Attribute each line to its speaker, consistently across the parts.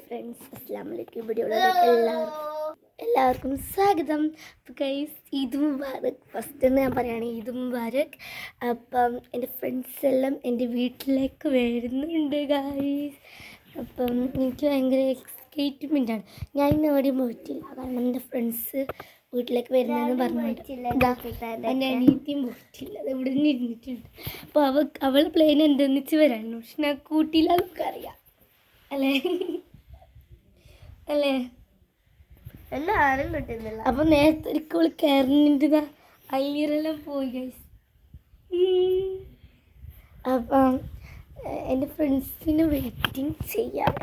Speaker 1: Friends അസ്സലാമു അലൈക്കും. വീഡിയോയിലേക്ക് എല്ലാവർക്കും സ്വാഗതം. ഗൈസ് ഈദ് മുബാറക്. ഫസ്റ്റ് ഞാൻ പറയുകയാണ് ഈദ് മുബാറക്. അപ്പം എൻ്റെ ഫ്രണ്ട്സ് എല്ലാം എൻ്റെ വീട്ടിലേക്ക് വരുന്നുണ്ട് ഗൈസ്. അപ്പം എനിക്ക് ഭയങ്കര എക്സൈറ്റ്മെൻറ്റാണ്. ഞാൻ ഇന്ന് എവിടെയും പോയിട്ടില്ല, കാരണം എൻ്റെ ഫ്രണ്ട്സ് വീട്ടിലേക്ക് വരുന്നതെന്ന് പറഞ്ഞിട്ട് എൻ്റെ അനിയത്തിയും പോയിട്ടില്ല, അത് ഇവിടെ നിന്ന് ഇരുന്നിട്ടുണ്ട്. അപ്പോൾ അവൾ പ്ലെയിൻ എന്തെന്നിച്ച് വരാണ്, പക്ഷെ ഞാൻ കൂട്ടിയില്ല, നമുക്കറിയാം അല്ലേ അല്ലേ
Speaker 2: എല്ലാരും കിട്ടുന്നില്ല.
Speaker 1: അപ്പൊ നേരത്തെ ഒരിക്കൽ കയറുന്നുണ്ട്, അയ്യരെല്ലാം പോയി ഗൈസ്. അപ്പം എൻ്റെ ഫ്രണ്ട്സിന് വെയിറ്റിംഗ് ചെയ്യാം.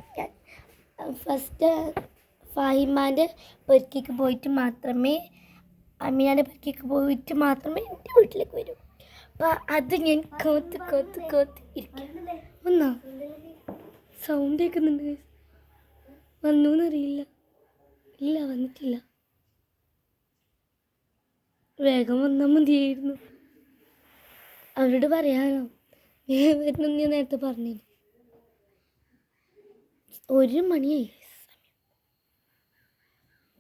Speaker 1: ഫസ്റ്റ് ഫാഹിമാൻ്റെ പെരക്കിക്ക് പോയിട്ട് മാത്രമേ, അമീനാൻ്റെ പെരക്കിക്ക് പോയിട്ട് മാത്രമേ എൻ്റെ വീട്ടിലേക്ക് വരൂ. അപ്പം അത് ഞാൻ കോത്ത് ഇരിക്കാം. ഒന്നാ സൗണ്ട് കേൾക്കുന്നുണ്ട് ഗൈസ്. വന്നൂന്നറിയില്ല. ഇല്ല, വന്നിട്ടില്ല. വേഗം വന്നാൽ മതിയായിരുന്നു. അവരോട് പറയാനോ വരുന്നു, ഞാൻ നേരത്തെ പറഞ്ഞു. 1 മണിയായി.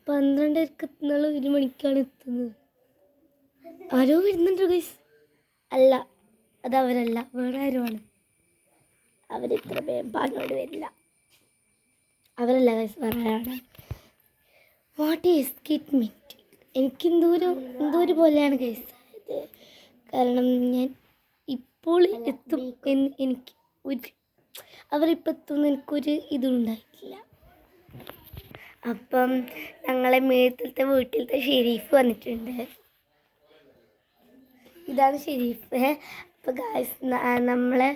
Speaker 1: 12:30 എത്തുന്നുള്ള 1 മണിക്കാണ് എത്തുന്നത്. ആരോ വരുന്നുണ്ട് ഗൈസ്. അല്ല, അതവരല്ല, വേറെ ആരോ ആണ്. അവരിത്ര പാങ്ങോട് വരില്ല. അവരല്ല ഗൈസ്, വേറെയാണ്. What is kit meet. എനിക്കെന്തോ ഒരു പോലെയാണ് ഗൈസ് ഇത്. കാരണം ഞാൻ ഇപ്പോൾ എത്തും എന്ന് എനിക്ക് അവരിപ്പോൾ എത്തുമെന്ന് എനിക്കൊരു ഇതുണ്ടായിട്ടില്ല. അപ്പം ഞങ്ങളെ മേത്തിലത്തെ വീട്ടിലത്തെ ഷെരീഫ് വന്നിട്ടുണ്ട്. ഇതാണ് ഷെരീഫ്. അപ്പോൾ ഗൈസ് നമ്മളെ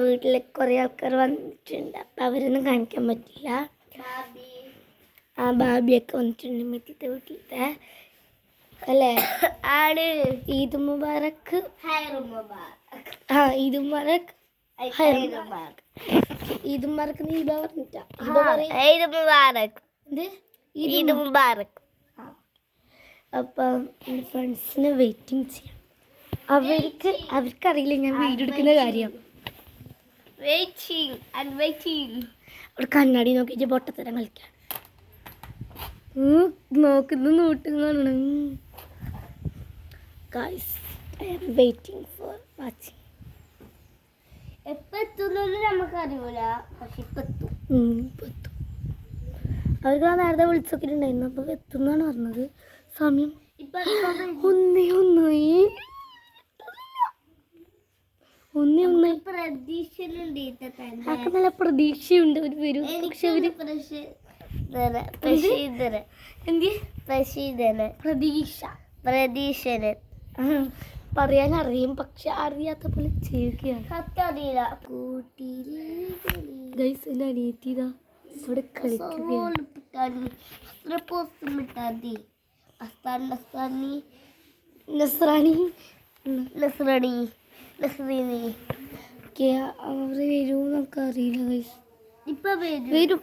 Speaker 1: വീട്ടിൽ കുറേ ആൾക്കാർ വന്നിട്ടുണ്ട്. അപ്പം അവരൊന്നും കാണിക്കാൻ പറ്റില്ല. ആ ബാബിയൊക്കെ വന്നിട്ടുണ്ട് വീട്ടിലത്തെ അല്ലേ. ആട് ഈദ് മുബാറക്ക്. ഈദ് മുബാറക്ക്. ഈദ് മുബാറക്ക് നീ പറഞ്ഞിട്ടാ ഈദ് മുബാറക്ക്. അപ്പം എൻ്റെ ഫ്രണ്ട്സിന് വെയിറ്റിംഗ് ചെയ്യാം. അവർക്കറിയില്ല ഞാൻ വീഡിയോ എടുക്കുന്ന കാര്യം. അവിടെ കണ്ണാടി നോക്കിയിട്ട് പൊട്ടത്തരം കളിക്കാൻ നോക്കുന്ന നോട്ടുകളാണ്. Guys I am waiting for watching.
Speaker 2: എപ്പോൾ എത്തുന്നൊന്നും നമുക്ക് അറിയൂല, പക്ഷെ ഇപ്പം എത്തും.
Speaker 1: അവർക്ക് ആ നേരത്തെ വിളിച്ചോക്കിട്ടുണ്ടായിരുന്നു. അപ്പോൾ എത്തുന്നാണ് പറഞ്ഞത്. സമയം ഒന്നായി. നല്ല പ്രതീക്ഷയുണ്ട് അവർ വരും. പക്ഷെ
Speaker 2: പ്രതീക്ഷ
Speaker 1: പറയാൻ അറിയും, പക്ഷെ അറിയാത്ത പോലെ ചെയ്യുകയാണ്.
Speaker 2: അറിയില്ല.
Speaker 1: ഗൈസ് എൻ്റെ അനിയത്തിതാ ഇവിടെ കളിക്കുകയാണ്. അവർ വരും നമുക്ക് അറിയില്ല ഗൈസ്.
Speaker 2: ഇപ്പൊ
Speaker 1: വരും.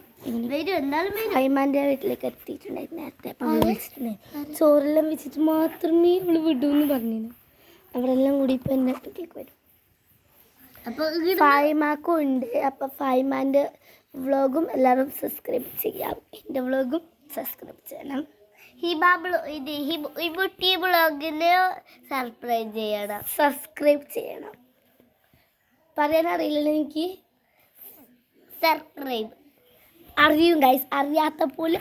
Speaker 2: ഹൈമാന്റെ
Speaker 1: വീട്ടിലേക്ക് എത്തിയിട്ടുണ്ടായിരുന്നു നേരത്തെ. വിളിച്ചിട്ടുണ്ടായിരുന്നു. ചോറെല്ലാം വെച്ചിട്ട് മാത്രമേ അവള് വിടൂന്ന് പറഞ്ഞിരുന്നു. അവരെല്ലാം കൂടി ഇപ്പൊ എൻ്റെ അടുത്തേക്ക് വരും. ഫായിമാക്കും ഉണ്ട്. അപ്പൊ ഫായിമാന്റെ വ്ളോഗും എല്ലാവരും സബ്സ്ക്രൈബ് ചെയ്യാം. എൻ്റെ വ്ളോഗും സബ്സ്ക്രൈബ് ചെയ്യണം. സബ്സ്ക്രൈബ് ചെയ്യണം. പറയാൻ അറിയില്ലല്ലോ എനിക്ക്.
Speaker 2: സബ്സ്ക്രൈബ്
Speaker 1: അറിയും ഗൈസ്, അറിയാത്ത പോലെ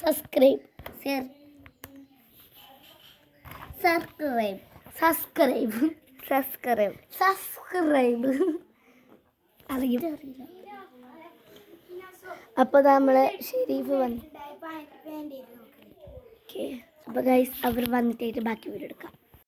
Speaker 1: സബ്സ്ക്രൈബ് അറിയും. അപ്പോൾ നമ്മളെ ഷെരീഫ് വന്നു. അപ്പോൾ ഗൈസ് അവർ വന്നിട്ടായിട്ട് ബാക്കി വീഡിയോ എടുക്കാം.